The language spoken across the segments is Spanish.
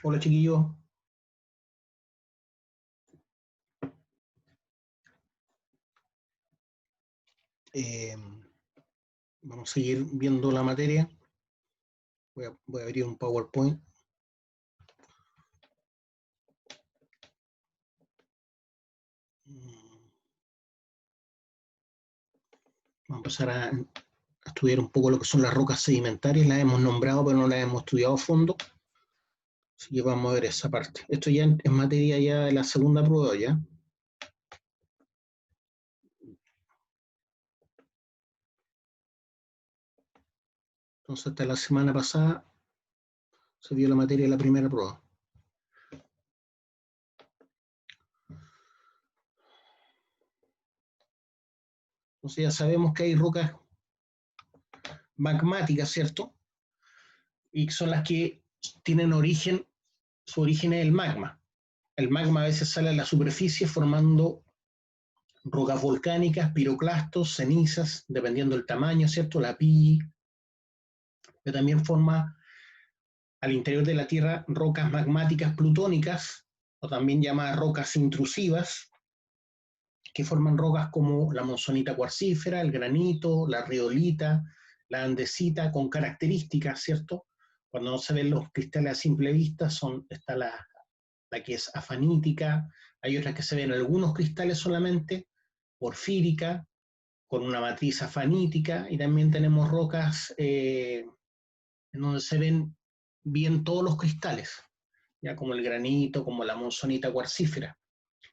Hola chiquillos. Eh, Vamos a seguir viendo la materia. Voy a abrir un PowerPoint. Vamos a empezar a estudiar un poco lo que son las rocas sedimentarias. Las hemos nombrado, pero no las hemos estudiado a fondo. Así que vamos a ver esa parte. Esto ya es materia ya de la segunda prueba ya. Entonces, hasta la semana pasada se vio la materia de la primera prueba. Entonces ya sabemos que hay rocas magmáticas, ¿cierto? Y son las que tienen su origen es el magma. El magma a veces sale a la superficie formando rocas volcánicas, piroclastos, cenizas, dependiendo del tamaño, ¿cierto? La pili, que también forma al interior de la Tierra rocas magmáticas plutónicas, o también llamadas rocas intrusivas, que forman rocas como la monzonita cuarcífera, el granito, la riolita, la andesita, con características, ¿cierto? Cuando no se ven los cristales a simple vista, está la que es afanítica, hay otras que se ven algunos cristales solamente, porfírica, con una matriz afanítica, y también tenemos rocas en donde se ven bien todos los cristales, ya como el granito, como la monzonita cuarcífera,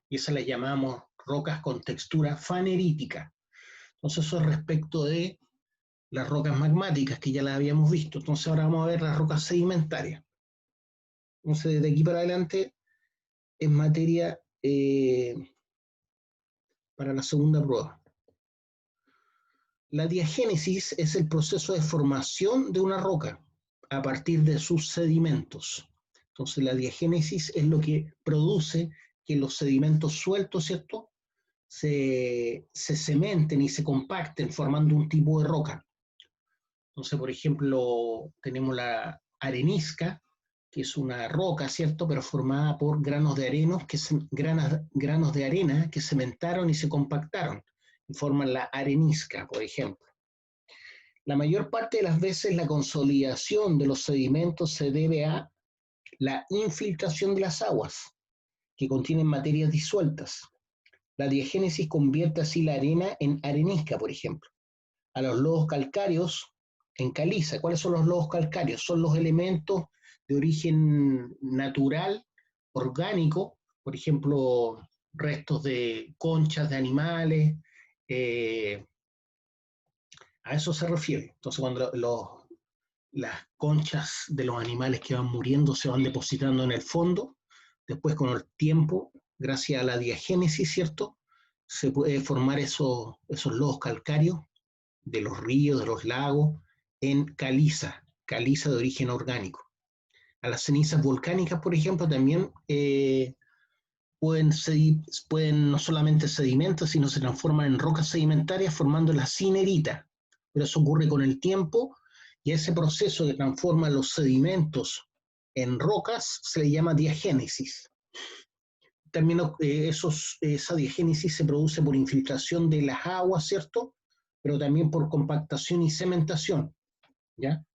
y esas las llamamos rocas con textura fanerítica. Entonces eso es respecto de las rocas magmáticas, que ya las habíamos visto. Entonces ahora vamos a ver las rocas sedimentarias. Entonces desde aquí para adelante es materia para la segunda prueba. La diagénesis es el proceso de formación de una roca a partir de sus sedimentos. Entonces, la diagénesis es lo que produce que los sedimentos sueltos, ¿cierto?, se cementen y se compacten formando un tipo de roca. Entonces, por ejemplo, tenemos la arenisca, que es una roca, ¿cierto?, pero formada por granos de granos de arena que cementaron y se compactaron y forman la arenisca, por ejemplo. La mayor parte de las veces la consolidación de los sedimentos se debe a la infiltración de las aguas, que contienen materias disueltas. La diagénesis convierte así la arena en arenisca, por ejemplo. A los lodos calcáreos en caliza. ¿Cuáles son los lodos calcáreos? Son los elementos de origen natural, orgánico, por ejemplo, restos de conchas de animales, a eso se refiere. Entonces, cuando las conchas de los animales que van muriendo se van depositando en el fondo, después con el tiempo, gracias a la diagénesis, ¿cierto?, se puede formar esos lodos calcáreos de los ríos, de los lagos, en caliza de origen orgánico. A las cenizas volcánicas, por ejemplo, también pueden no solamente sedimentos, sino se transforman en rocas sedimentarias formando la cinerita. Pero eso ocurre con el tiempo, y ese proceso que transforma los sedimentos en rocas se le llama diagénesis. También esa diagénesis se produce por infiltración de las aguas, ¿cierto? Pero también por compactación y cementación, ¿ya?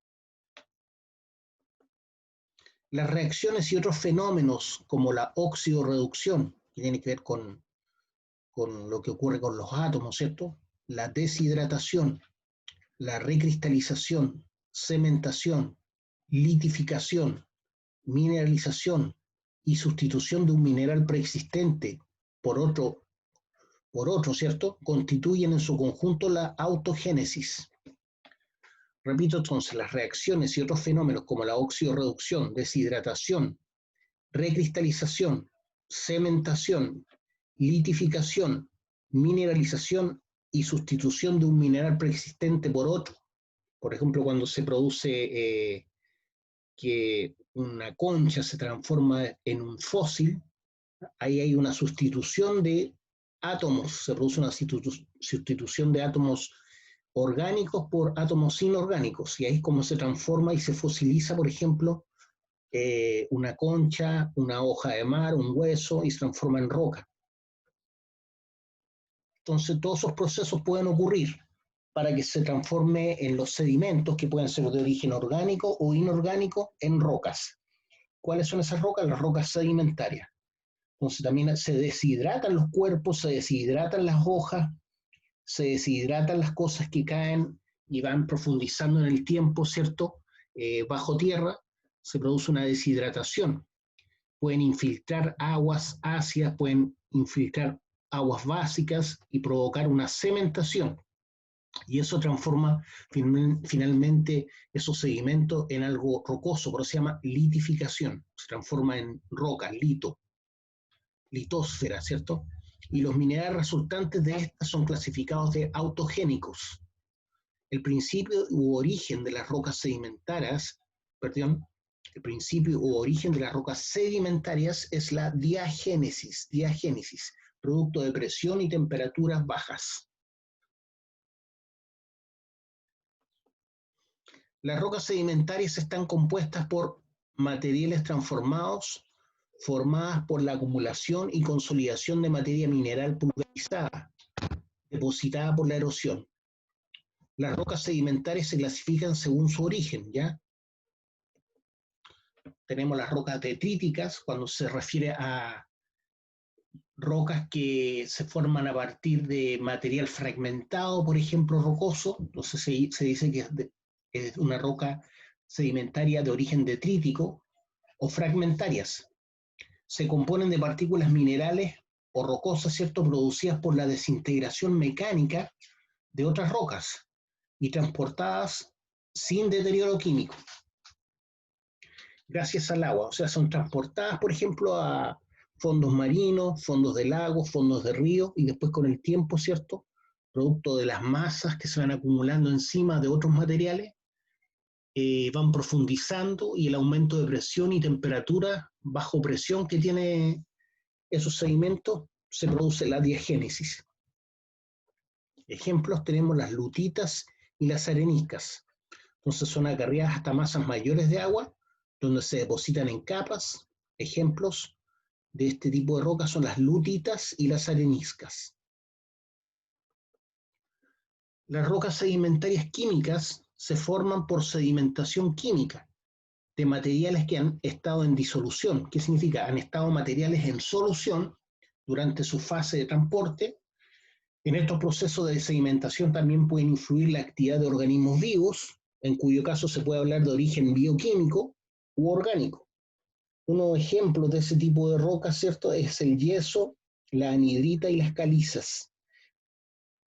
Las reacciones y otros fenómenos como la oxidorreducción, que tiene que ver con lo que ocurre con los átomos, ¿cierto? La deshidratación, la recristalización, cementación, litificación, mineralización y sustitución de un mineral preexistente por otro, ¿cierto?, constituyen en su conjunto la autogénesis. Repito entonces, las reacciones y otros fenómenos como la oxidorreducción, deshidratación, recristalización, cementación, litificación, mineralización y sustitución de un mineral preexistente por otro. Por ejemplo, cuando se produce que una concha se transforma en un fósil, ahí hay una sustitución de átomos, se produce una sustitución de átomos orgánicos por átomos inorgánicos, y ahí es como se transforma y se fosiliza, por ejemplo, una concha, una hoja de mar, un hueso, y se transforma en roca. Entonces, todos esos procesos pueden ocurrir para que se transforme en los sedimentos, que pueden ser de origen orgánico o inorgánico, en rocas. ¿Cuáles son esas rocas? Las rocas sedimentarias. Entonces, también se deshidratan los cuerpos, se deshidratan las hojas, se deshidratan las cosas que caen y van profundizando en el tiempo, ¿cierto? Bajo tierra, se produce una deshidratación. Pueden infiltrar aguas ácidas, pueden infiltrar aguas básicas y provocar una cementación. Y eso transforma finalmente esos sedimentos en algo rocoso, pero se llama litificación. Se transforma en roca, litósfera, ¿cierto? Y los minerales resultantes de estas son clasificados de autogénicos. El principio u origen de las rocas sedimentarias, perdón, el principio u origen de las rocas sedimentarias es la diagénesis, producto de presión y temperaturas bajas. Las rocas sedimentarias están compuestas por materiales transformados, formadas por la acumulación y consolidación de materia mineral pulverizada, depositada por la erosión. Las rocas sedimentarias se clasifican según su origen, ¿ya? Tenemos las rocas detríticas, cuando se refiere a rocas que se forman a partir de material fragmentado, por ejemplo, rocoso. Entonces se dice que es una roca sedimentaria de origen detrítico o fragmentarias. Se componen de partículas minerales o rocosas, ¿cierto?, producidas por la desintegración mecánica de otras rocas y transportadas sin deterioro químico, gracias al agua. O sea, son transportadas, por ejemplo, a fondos marinos, fondos de lagos, fondos de ríos, y después con el tiempo, ¿cierto?, producto de las masas que se van acumulando encima de otros materiales, van profundizando, y el aumento de presión y temperatura bajo presión que tiene esos sedimentos, se produce la diagénesis. Ejemplos tenemos las lutitas y las areniscas. Entonces son acarreadas hasta masas mayores de agua, donde se depositan en capas. Ejemplos de este tipo de rocas son las lutitas y las areniscas. Las rocas sedimentarias químicas se forman por sedimentación química de materiales que han estado en disolución. ¿Qué significa? Han estado materiales en solución durante su fase de transporte. En estos procesos de sedimentación también pueden influir la actividad de organismos vivos, en cuyo caso se puede hablar de origen bioquímico u orgánico. Unos ejemplos de ese tipo de rocas, ¿cierto?, es el yeso, la anhidrita y las calizas.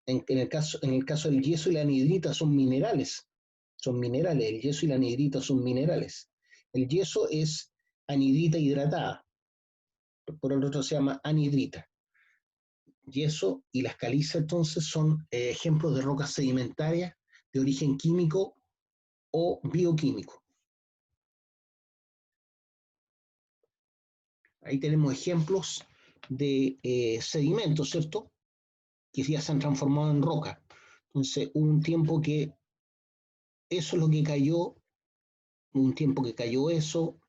En el caso del yeso y la anhidrita son minerales, el yeso y la anhidrita son minerales. El yeso es anhidrita hidratada, por el otro se llama anhidrita. Yeso y las calizas entonces son ejemplos de rocas sedimentarias de origen químico o bioquímico. Ahí tenemos ejemplos de sedimentos, ¿cierto?, que ya se han transformado en roca. Entonces, hubo un tiempo que eso es lo que cayó, un tiempo que cayó eso,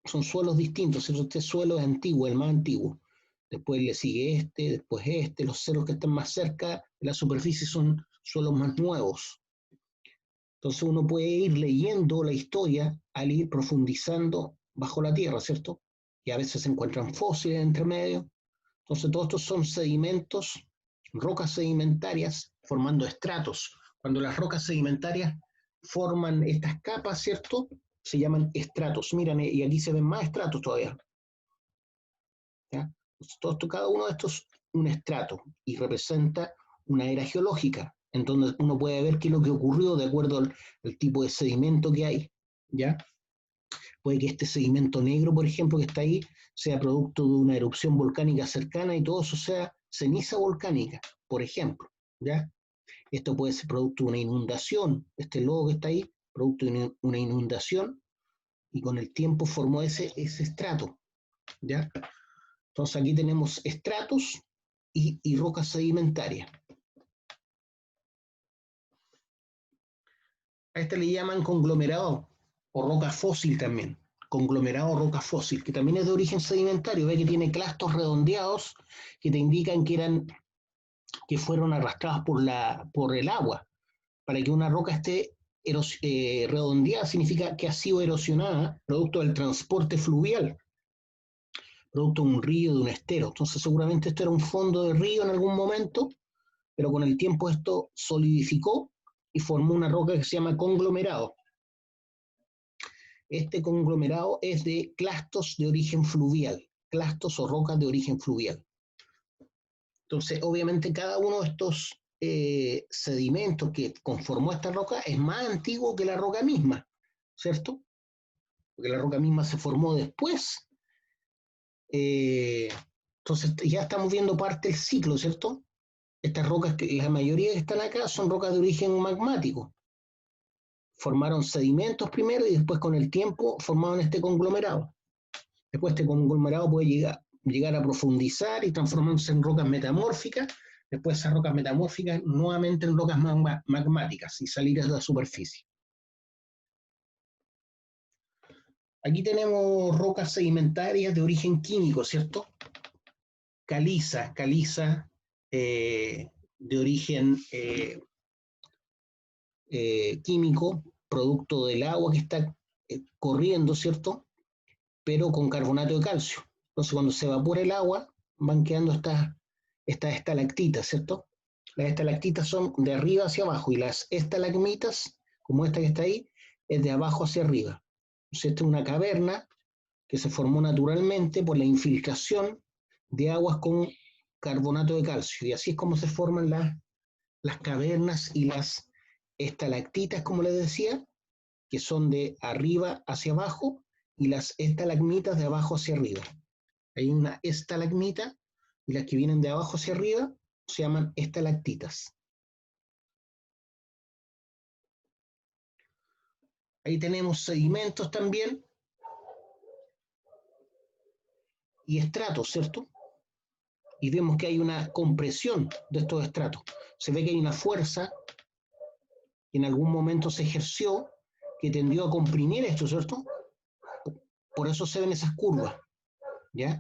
son suelos distintos, ¿cierto? Este suelo es antiguo, el más antiguo. Después le sigue después los suelos que están más cerca de la superficie son suelos más nuevos. Entonces uno puede ir leyendo la historia al ir profundizando bajo la tierra, ¿cierto? Y a veces se encuentran fósiles entre medio. Entonces todos estos son sedimentos, rocas sedimentarias formando estratos. Cuando las rocas sedimentarias forman estas capas, ¿cierto?, se llaman estratos. Miren, y aquí se ven más estratos todavía. ¿Ya? Cada uno de estos es un estrato y representa una era geológica, en donde uno puede ver qué es lo que ocurrió de acuerdo al tipo de sedimento que hay. ¿Ya? Puede que este sedimento negro, por ejemplo, que está ahí, sea producto de una erupción volcánica cercana y todo eso sea ceniza volcánica, por ejemplo. ¿Ya? Esto puede ser producto de una inundación, este lodo que está ahí, producto de una inundación, y con el tiempo formó ese estrato. ¿Ya? Entonces aquí tenemos estratos y rocas sedimentarias. A este le llaman conglomerado o roca fósil también, conglomerado roca fósil, que también es de origen sedimentario. Ve que tiene clastos redondeados que te indican que fueron arrastradas por el agua. Para que una roca esté redondeada significa que ha sido erosionada producto del transporte fluvial, producto de un río, de un estero. Entonces seguramente esto era un fondo de río en algún momento, pero con el tiempo esto solidificó y formó una roca que se llama conglomerado. Este conglomerado es de clastos de origen fluvial, clastos o rocas de origen fluvial. Entonces, obviamente, cada uno de estos sedimentos que conformó esta roca es más antiguo que la roca misma, ¿cierto? Porque la roca misma se formó después. Entonces, ya estamos viendo parte del ciclo, ¿cierto? Estas rocas, que la mayoría que están acá, son rocas de origen magmático. Formaron sedimentos primero y después con el tiempo formaron este conglomerado. Después este conglomerado puede llegar a profundizar y transformarse en rocas metamórficas, después esas rocas metamórficas nuevamente en rocas magmáticas y salir a la superficie. Aquí tenemos rocas sedimentarias de origen químico, ¿cierto? Caliza de origen químico, producto del agua que está corriendo, ¿cierto? Pero con carbonato de calcio. Entonces, cuando se evapora el agua, van quedando estas estalactitas, ¿cierto? Las estalactitas son de arriba hacia abajo y las estalagmitas, como esta que está ahí, es de abajo hacia arriba. Entonces, esta es una caverna que se formó naturalmente por la infiltración de aguas con carbonato de calcio. Y así es como se forman las cavernas y las estalactitas, como les decía, que son de arriba hacia abajo, y las estalagmitas de abajo hacia arriba. Hay una estalagmita y las que vienen de abajo hacia arriba se llaman estalactitas. Ahí tenemos sedimentos también y estratos, ¿cierto? Y vemos que hay una compresión de estos estratos. Se ve que hay una fuerza que en algún momento se ejerció que tendió a comprimir esto, ¿cierto? Por eso se ven esas curvas, ¿ya?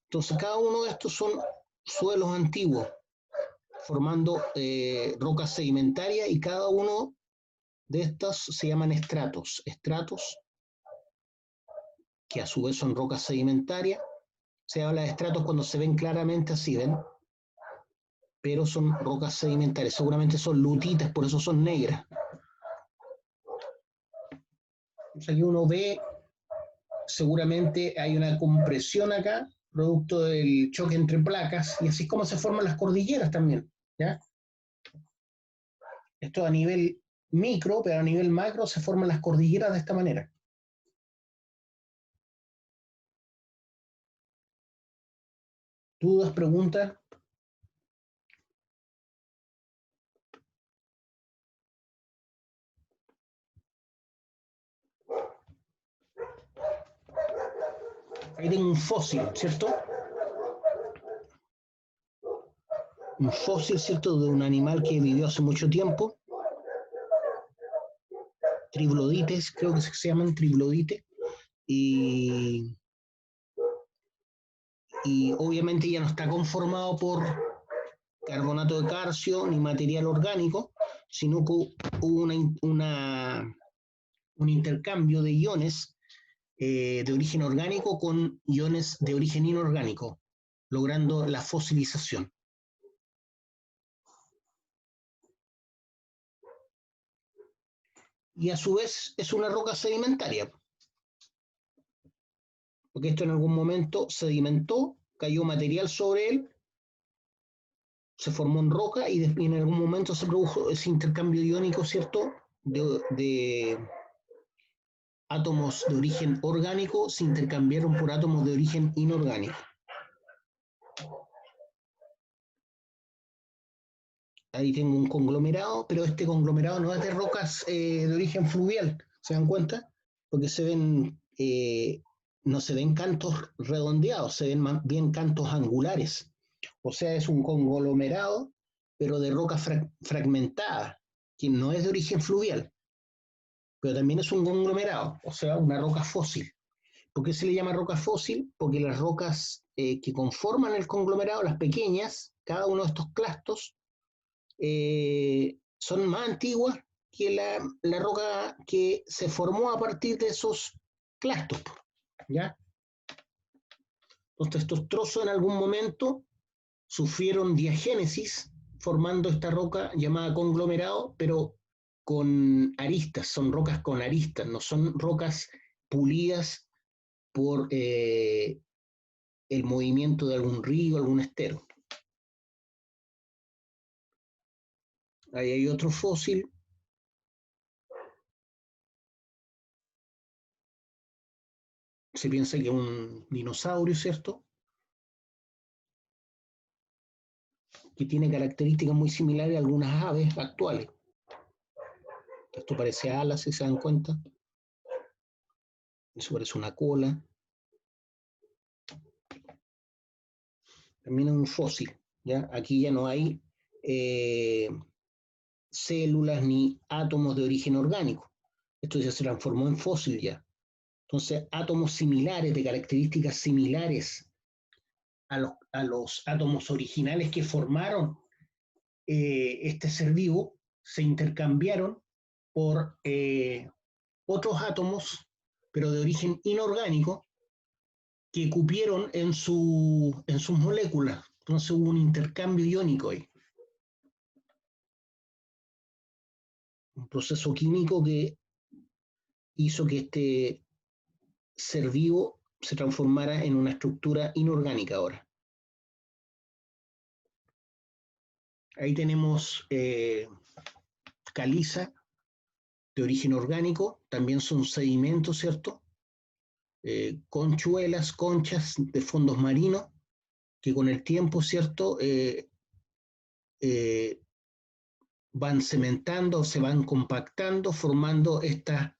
Entonces cada uno de estos son suelos antiguos, formando rocas sedimentarias, y cada uno de estas se llaman estratos. Estratos, que a su vez son rocas sedimentarias. Se habla de estratos cuando se ven claramente así, ¿ven? Pero son rocas sedimentarias. Seguramente son lutitas, por eso son negras. Entonces aquí uno ve, seguramente hay una compresión acá, producto del choque entre placas, y así es como se forman las cordilleras también, ¿ya? Esto a nivel micro, pero a nivel macro se forman las cordilleras de esta manera. ¿Dudas, preguntas? Ahí tengo un fósil, ¿cierto? Un fósil, ¿cierto? De un animal que vivió hace mucho tiempo. Triglodites, creo que se llaman triglodites. Y obviamente ya no está conformado por carbonato de calcio ni material orgánico, sino que hubo un intercambio de iones de origen orgánico con iones de origen inorgánico, logrando la fosilización. Y a su vez es una roca sedimentaria, porque esto en algún momento sedimentó, cayó material sobre él, se formó en roca y en algún momento se produjo ese intercambio iónico, ¿cierto? De átomos de origen orgánico se intercambiaron por átomos de origen inorgánico. Ahí tengo un conglomerado, pero este conglomerado no es de rocas de origen fluvial, ¿se dan cuenta? Porque no se ven cantos redondeados, se ven más bien cantos angulares. O sea, es un conglomerado, pero de roca fragmentada, que no es de origen fluvial, pero también es un conglomerado, o sea, una roca fósil. ¿Por qué se le llama roca fósil? Porque las rocas que conforman el conglomerado, las pequeñas, cada uno de estos clastos, son más antiguas que la roca que se formó a partir de esos clastos, ¿ya? Entonces estos trozos en algún momento sufrieron diagénesis, formando esta roca llamada conglomerado, pero con aristas, son rocas con aristas, no son rocas pulidas por el movimiento de algún río, algún estero. Ahí hay otro fósil. Se piensa que es un dinosaurio, ¿cierto? Que tiene características muy similares a algunas aves actuales. Esto parece alas, si se dan cuenta. Eso parece una cola. También es un fósil, ¿ya? Aquí ya no hay células ni átomos de origen orgánico. Esto ya se transformó en fósil ya. Entonces, átomos similares, de características similares a los átomos originales que formaron este ser vivo, se intercambiaron por otros átomos, pero de origen inorgánico, que cupieron en sus moléculas. Entonces hubo un intercambio iónico ahí. Un proceso químico que hizo que este ser vivo se transformara en una estructura inorgánica ahora. Ahí tenemos caliza de origen orgánico, también son sedimentos, ¿cierto? Conchuelas, conchas de fondos marinos, que con el tiempo, ¿cierto? Eh, van cementando, se van compactando, formando esta,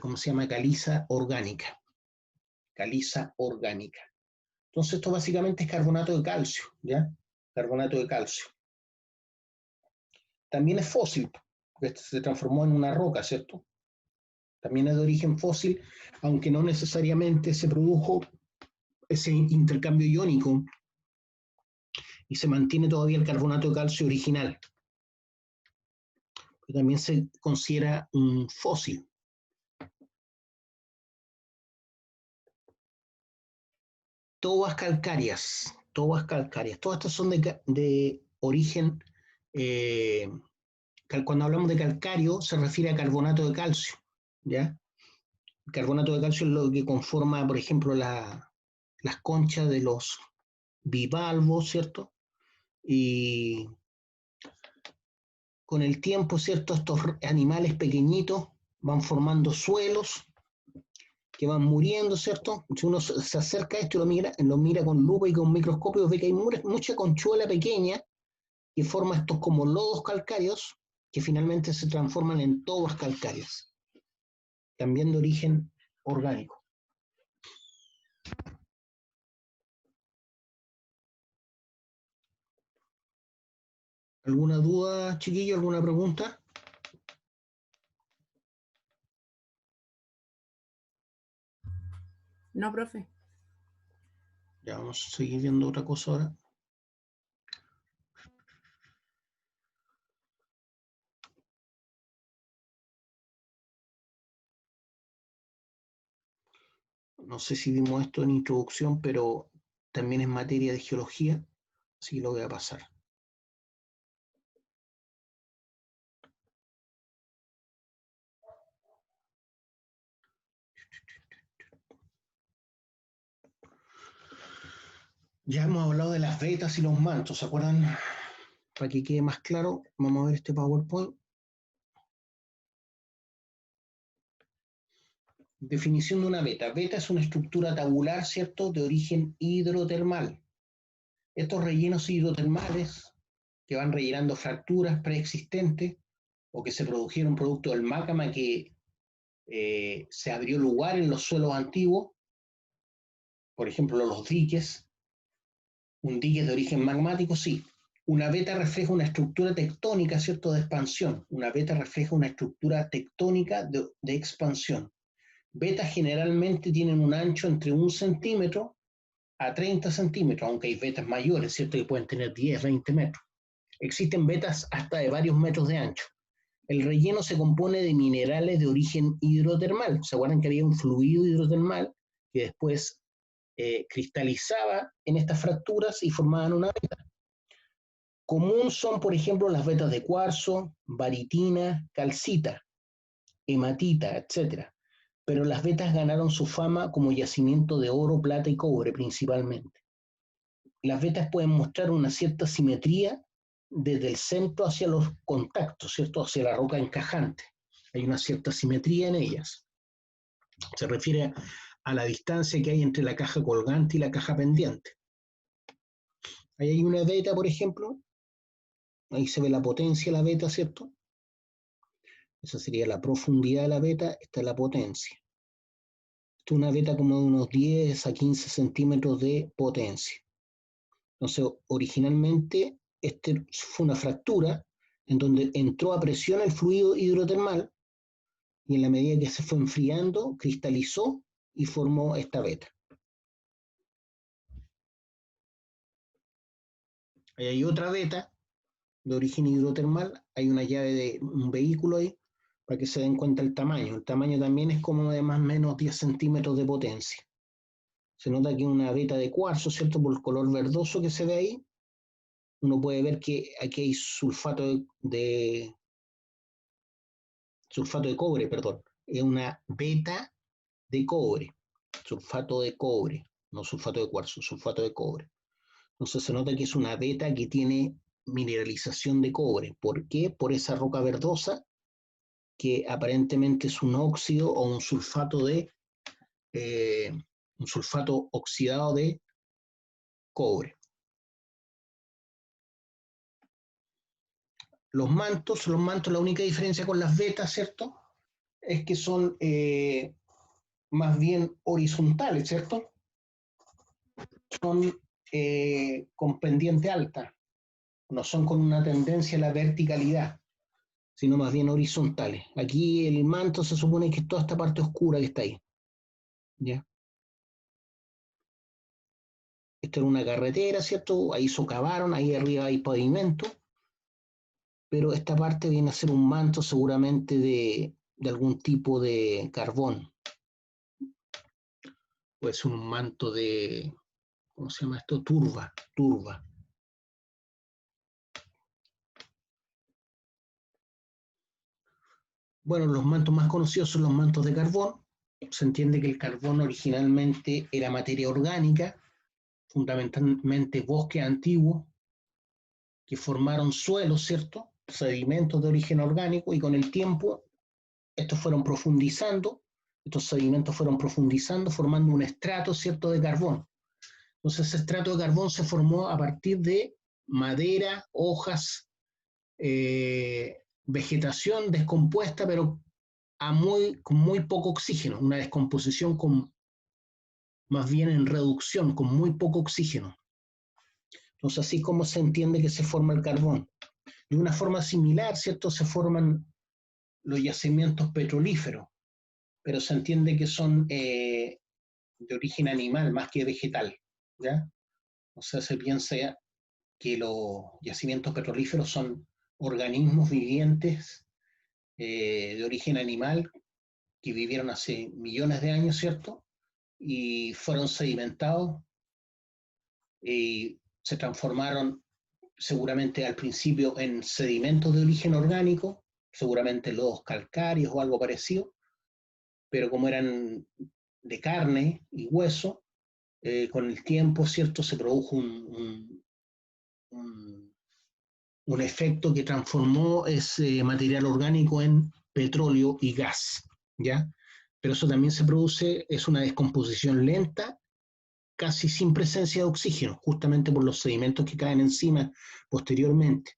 ¿cómo se llama? Caliza orgánica. Caliza orgánica. Entonces esto básicamente es carbonato de calcio, ¿ya? Carbonato de calcio. También es fósil, porque se transformó en una roca, ¿cierto? También es de origen fósil, aunque no necesariamente se produjo ese intercambio iónico y se mantiene todavía el carbonato de calcio original. Pero también se considera un fósil. Tobas calcáreas, tobas calcáreas. Todas estas son de origen, cuando hablamos de calcáreo se refiere a carbonato de calcio, ¿ya? El carbonato de calcio es lo que conforma, por ejemplo, las conchas de los bivalvos, ¿cierto? Y con el tiempo, ¿cierto? Estos animales pequeñitos van formando suelos que van muriendo, ¿cierto? Si uno se acerca a esto y lo mira con lupa y con microscopio, ve que hay mucha conchuela pequeña que forma estos como lodos calcáreos que finalmente se transforman en tobas calcáreas, también de origen orgánico. ¿Alguna duda, chiquillo? ¿Alguna pregunta? No, profe. Ya vamos a seguir viendo otra cosa ahora. No sé si vimos esto en introducción, pero también es materia de geología, así que lo voy a pasar. Ya hemos hablado de las vetas y los mantos, ¿se acuerdan? Para que quede más claro, vamos a ver este PowerPoint. Definición de una veta. Veta es una estructura tabular, ¿cierto?, de origen hidrotermal. Estos rellenos hidrotermales que van rellenando fracturas preexistentes o que se produjeron producto del magma que se abrió lugar en los suelos antiguos, por ejemplo, los diques, un dique de origen magmático, sí. Una veta refleja una estructura tectónica, ¿cierto?, de expansión. Una veta refleja una estructura tectónica de expansión. Vetas generalmente tienen un ancho entre 1 centímetro a 30 centímetros, aunque hay vetas mayores, ¿cierto? Que pueden tener 10, 20 metros. Existen vetas hasta de varios metros de ancho. El relleno se compone de minerales de origen hidrotermal. ¿Se acuerdan que había un fluido hidrotermal que después cristalizaba en estas fracturas y formaban una veta? Común son, por ejemplo, las vetas de cuarzo, baritina, calcita, hematita, etc. Pero las vetas ganaron su fama como yacimiento de oro, plata y cobre principalmente. Las vetas pueden mostrar una cierta simetría desde el centro hacia los contactos, ¿cierto? Hacia la roca encajante. Hay una cierta simetría en ellas. Se refiere a la distancia que hay entre la caja colgante y la caja pendiente. Ahí hay una veta, por ejemplo. Ahí se ve la potencia de la veta, ¿cierto? Esa sería la profundidad de la veta, esta es la potencia. Esta es una veta como de unos 10 a 15 centímetros de potencia. Entonces, originalmente, este fue una fractura en donde entró a presión el fluido hidrotermal y en la medida que se fue enfriando, cristalizó y formó esta veta. Ahí hay otra veta de origen hidrotermal, hay una llave de un vehículo ahí, para que se den cuenta el tamaño. El tamaño también es como de más o menos 10 centímetros de potencia. Se nota que es una veta de cuarzo, ¿cierto? Por el color verdoso que se ve ahí. Uno puede ver que aquí hay sulfato de cobre, perdón. Es una veta de cobre, sulfato de cobre, no sulfato de cuarzo, sulfato de cobre. Entonces se nota que es una veta que tiene mineralización de cobre. ¿Por qué? Por esa roca verdosa que aparentemente es un óxido o un sulfato oxidado de cobre. Los mantos, la única diferencia con las vetas, ¿cierto? Es que son más bien horizontales, ¿cierto? Son con pendiente alta, no son con una tendencia a la verticalidad, sino más bien horizontales. Aquí el manto se supone que es toda esta parte oscura que está ahí. ¿Ya? Esto era una carretera, ¿cierto? Ahí socavaron, ahí arriba hay pavimento, pero esta parte viene a ser un manto seguramente de algún tipo de carbón. Puede ser un manto de, ¿cómo se llama esto? Turba. Bueno, los mantos más conocidos son los mantos de carbón. Se entiende que el carbón originalmente era materia orgánica, fundamentalmente bosques antiguos, que formaron suelos, ¿cierto? Sedimentos de origen orgánico, y con el tiempo estos sedimentos fueron profundizando, formando un estrato, ¿cierto?, de carbón. Entonces ese estrato de carbón se formó a partir de madera, hojas, vegetación descompuesta, pero con muy poco oxígeno, una descomposición más bien en reducción, con muy poco oxígeno. Entonces así como se entiende que se forma el carbón. De una forma similar, ¿cierto?, se forman los yacimientos petrolíferos, pero se entiende que son de origen animal más que vegetal, ¿ya? O sea, se piensa que los yacimientos petrolíferos son organismos vivientes de origen animal que vivieron hace millones de años, ¿cierto? Y fueron sedimentados y se transformaron seguramente al principio en sedimentos de origen orgánico, seguramente lodos calcáreos o algo parecido, pero como eran de carne y hueso, con el tiempo, ¿cierto?, se produjo un efecto que transformó ese material orgánico en petróleo y gas, ¿ya? Pero eso también es una descomposición lenta, casi sin presencia de oxígeno, justamente por los sedimentos que caen encima posteriormente.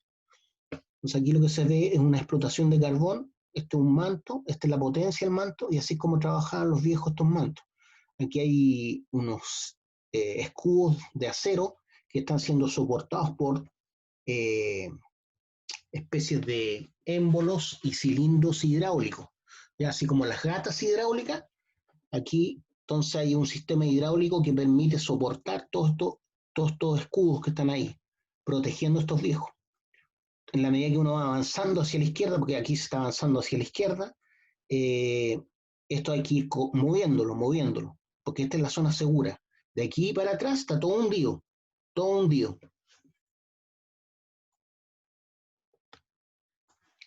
Entonces aquí lo que se ve es una explotación de carbón, este es un manto, esta es la potencia del manto, y así es como trabajaban los viejos estos mantos. Aquí hay unos escudos de acero que están siendo soportados por especies de émbolos y cilindros hidráulicos, ya así como las gatas hidráulicas, Aquí, entonces, hay un sistema hidráulico que permite soportar todos estos escudos que están ahí, protegiendo a estos viejos. En la medida que uno va avanzando hacia la izquierda, porque aquí se está avanzando hacia la izquierda, esto hay que ir moviéndolo, porque esta es la zona segura. De aquí para atrás está todo hundido, todo hundido.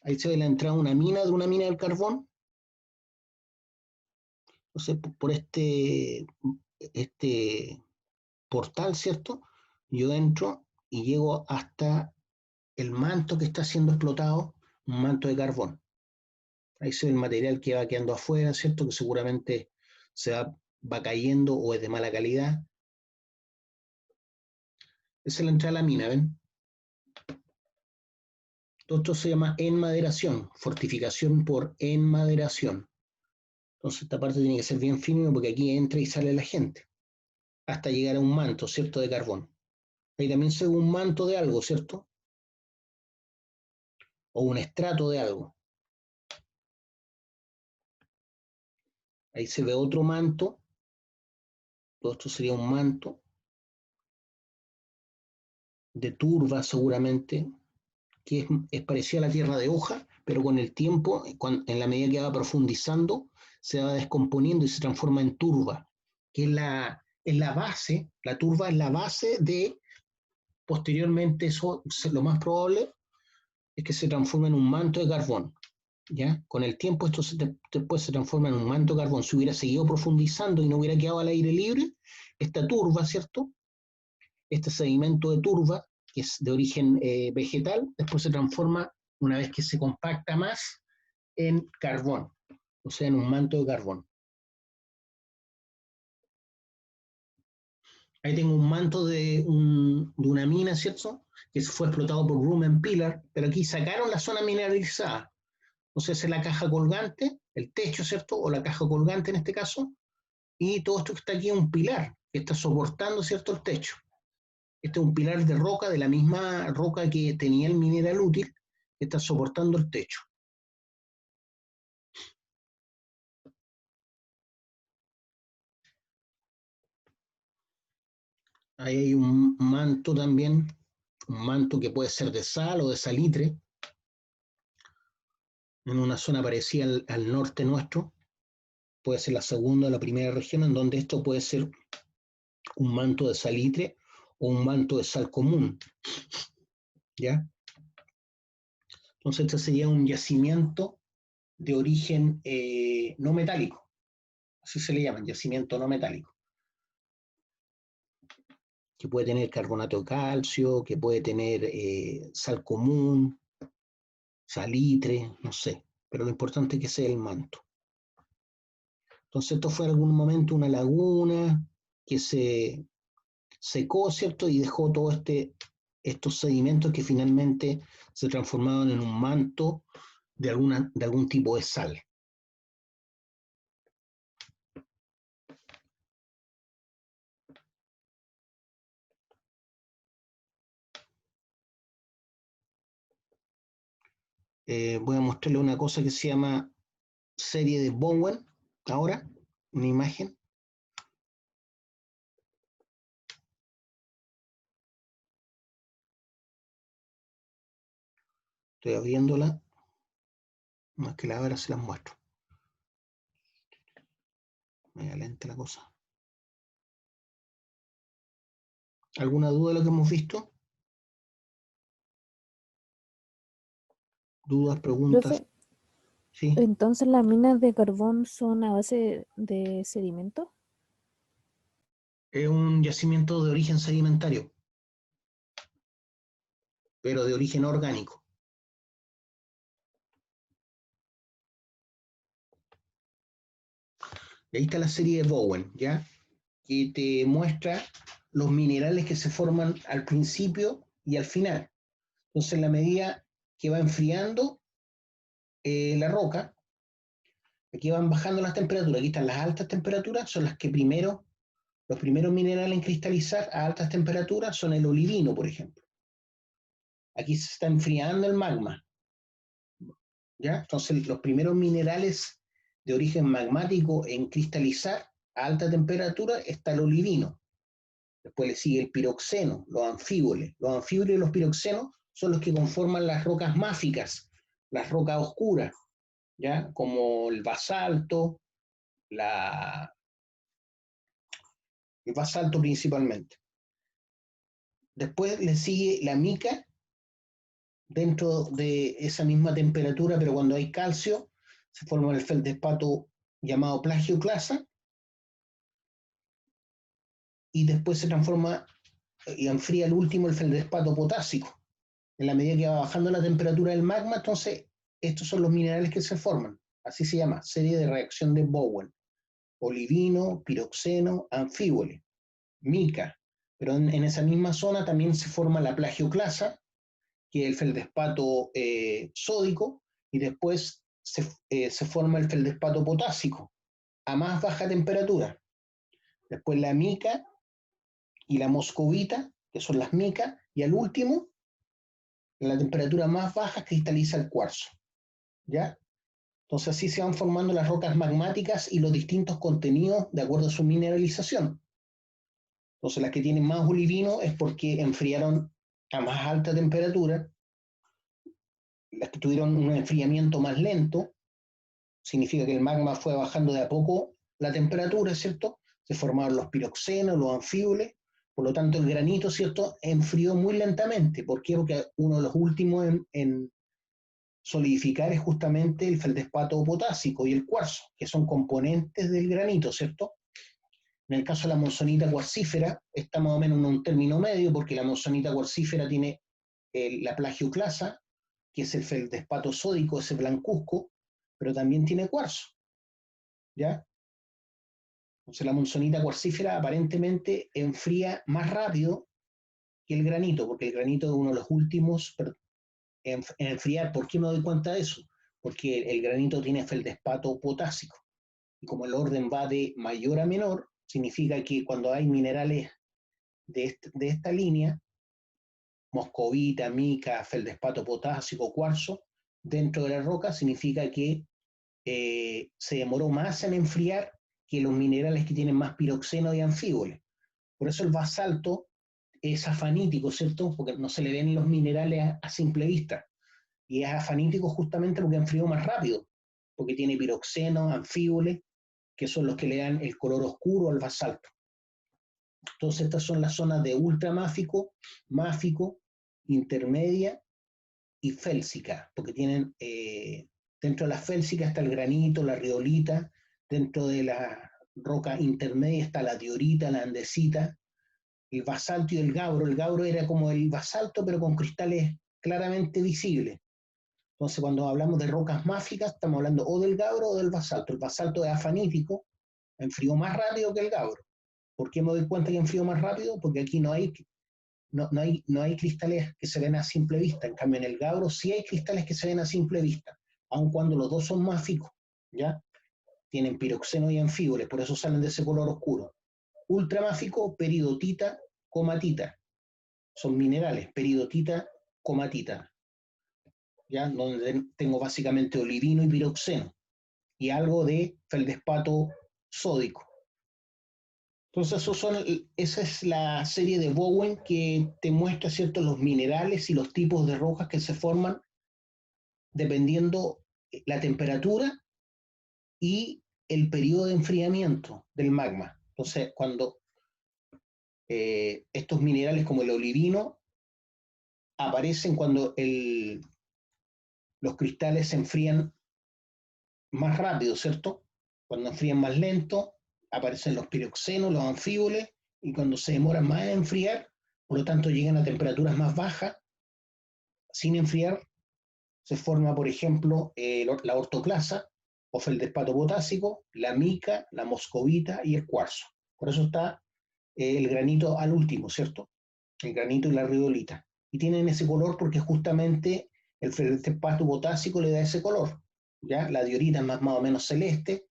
Ahí se ve la entrada de una mina del carbón. Entonces, por este portal, ¿cierto? Yo entro y llego hasta el manto que está siendo explotado, un manto de carbón. Ahí se ve el material que va quedando afuera, ¿cierto? Que seguramente va cayendo o es de mala calidad. Esa es la entrada a la mina, ¿ven? Todo esto se llama enmaderación, fortificación por enmaderación. Entonces esta parte tiene que ser bien firme porque aquí entra y sale la gente, hasta llegar a un manto, ¿cierto? De carbón. Ahí también se ve un manto de algo, ¿cierto? O un estrato de algo. Ahí se ve otro manto. Todo esto sería un manto de turba seguramente, que es parecida a la tierra de hoja, pero con el tiempo, en la medida que va profundizando, se va descomponiendo y se transforma en turba, que es la base, la turba es la base de, posteriormente, eso lo más probable es que se transforme en un manto de carbón. ¿Ya? Con el tiempo esto después se transforma en un manto de carbón. Si hubiera seguido profundizando y no hubiera quedado al aire libre, esta turba, ¿cierto? Este sedimento de turba, que es de origen vegetal, después se transforma, una vez que se compacta más, en carbón, o sea, en un manto de carbón. Ahí tengo un manto de una mina, ¿cierto? Que fue explotado por Rumen Pillar, pero aquí sacaron la zona mineralizada. Entonces es la caja colgante, el techo, ¿cierto? O la caja colgante en este caso, y todo esto que está aquí es un pilar que está soportando, ¿cierto?, el techo. Este es un pilar de roca, de la misma roca que tenía el mineral útil, que está soportando el techo. Ahí hay un manto también, un manto que puede ser de sal o de salitre, en una zona parecida al norte nuestro, puede ser la segunda o la primera región, en donde esto puede ser un manto de salitre o un manto de sal común, ¿ya? Entonces este sería un yacimiento de origen no metálico, así se le llama, yacimiento no metálico, que puede tener carbonato de calcio, que puede tener sal común, salitre, no sé, pero lo importante es que sea el manto. Entonces esto fue en algún momento una laguna que se secó, ¿cierto? Y dejó todos estos sedimentos que finalmente se transformaron en un manto de algún tipo de sal. Voy a mostrarle una cosa que se llama serie de Bowen, ahora, una imagen. Estoy abriéndola, más que la abra se las muestro. Media lenta la cosa. ¿Alguna duda de lo que hemos visto? ¿Dudas, preguntas? Profe, ¿Sí? entonces las minas de carbón son a base de sedimento. Es un yacimiento de origen sedimentario, pero de origen orgánico. Y ahí está la serie de Bowen, ¿ya? Que te muestra los minerales que se forman al principio y al final. Entonces, en la medida que va enfriando la roca, aquí van bajando las temperaturas. Aquí están las altas temperaturas, son las que los primeros minerales en cristalizar a altas temperaturas son el olivino, por ejemplo. Aquí se está enfriando el magma, ¿ya? Entonces, los primeros minerales de origen magmático en cristalizar a alta temperatura está el olivino. Después le sigue el piroxeno, los anfíboles. Los anfíboles y los piroxenos son los que conforman las rocas máficas, las rocas oscuras, ¿ya? Como el basalto, el basalto principalmente. Después le sigue la mica, dentro de esa misma temperatura, pero cuando hay calcio, se forma el feldespato llamado plagioclasa, y después se transforma y enfría el último, el feldespato potásico. En la medida que va bajando la temperatura del magma, entonces estos son los minerales que se forman. Así se llama, serie de reacción de Bowen. Olivino, piroxeno, anfíbole, mica. Pero en esa misma zona también se forma la plagioclasa, que es el feldespato sódico, y después se forma el feldespato potásico a más baja temperatura. Después la mica y la moscovita, que son las micas, y al último, en la temperatura más baja, cristaliza el cuarzo. ¿Ya? Entonces así se van formando las rocas magmáticas y los distintos contenidos de acuerdo a su mineralización. Entonces las que tienen más olivino es porque enfriaron a más alta temperatura, las que tuvieron un enfriamiento más lento, significa que el magma fue bajando de a poco la temperatura, ¿cierto? Se formaron los piroxenos, los anfíboles, por lo tanto el granito, ¿cierto?, enfrió muy lentamente. ¿Por qué? Porque uno de los últimos en solidificar es justamente el feldespato potásico y el cuarzo, que son componentes del granito, ¿cierto? En el caso de la monzonita cuarcífera, está más o menos en un término medio, porque la monzonita cuarcífera tiene la plagioclasa, que es el feldespato sódico, ese blancuzco, pero también tiene cuarzo, ¿ya? Entonces la monzonita cuarcífera aparentemente enfría más rápido que el granito, porque el granito es uno de los últimos en enfriar. ¿Por qué me doy cuenta de eso? Porque el granito tiene feldespato potásico, y como el orden va de mayor a menor, significa que cuando hay minerales de esta línea, moscovita, mica, feldespato potásico, cuarzo, dentro de la roca, significa que se demoró más en enfriar que los minerales que tienen más piroxeno y anfíboles. Por eso el basalto es afanítico, ¿cierto? Porque no se le ven los minerales a simple vista. Y es afanítico justamente porque enfrió más rápido, porque tiene piroxeno, anfíboles, que son los que le dan el color oscuro al basalto. Entonces estas son las zonas de ultramáfico, máfico, intermedia y félsica, porque tienen dentro de la félsica está el granito, la riolita, dentro de la roca intermedia está la diorita, la andesita, el basalto y el gabbro. El gabbro era como el basalto, pero con cristales claramente visibles. Entonces, cuando hablamos de rocas máficas, estamos hablando o del gabbro o del basalto. El basalto es afanítico, enfrió más rápido que el gabbro. ¿Por qué me doy cuenta que enfrió más rápido? Porque aquí no hay cristales que se ven a simple vista. En cambio, en el gabbro sí hay cristales que se ven a simple vista, aun cuando los dos son máficos, ¿ya? Tienen piroxeno y anfíboles, por eso salen de ese color oscuro. Ultramáfico, peridotita, comatita. Son minerales, peridotita, comatita, ¿ya? Donde tengo básicamente olivino y piroxeno, y algo de feldespato sódico. Entonces, esa es la serie de Bowen que te muestra, ¿cierto?, los minerales y los tipos de rocas que se forman dependiendo la temperatura y el periodo de enfriamiento del magma. Entonces, cuando estos minerales como el olivino aparecen cuando los cristales se enfrían más rápido, ¿cierto? Cuando enfrían más lento, aparecen los piroxenos, los anfíboles, y cuando se demoran más en enfriar, por lo tanto llegan a temperaturas más bajas, sin enfriar, se forma, por ejemplo, la ortoclasa, o feldespato potásico, la mica, la moscovita y el cuarzo. Por eso está el granito al último, ¿cierto? El granito y la riolita. Y tienen ese color porque justamente el feldespato potásico le da ese color, ¿ya? La diorita es más o menos celeste,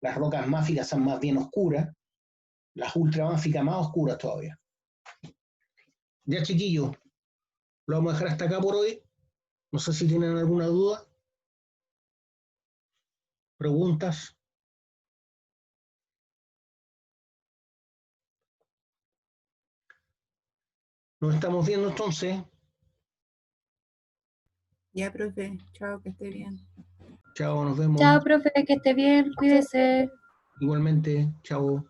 las rocas máficas son más bien oscuras, las ultramáficas más oscuras todavía. Ya, chiquillos, lo vamos a dejar hasta acá por hoy. No sé si tienen alguna duda, preguntas. Nos estamos viendo entonces. Ya, profe. Chao, que esté bien. Chao, nos vemos. Chao, profe, que esté bien, cuídese. Igualmente, chao.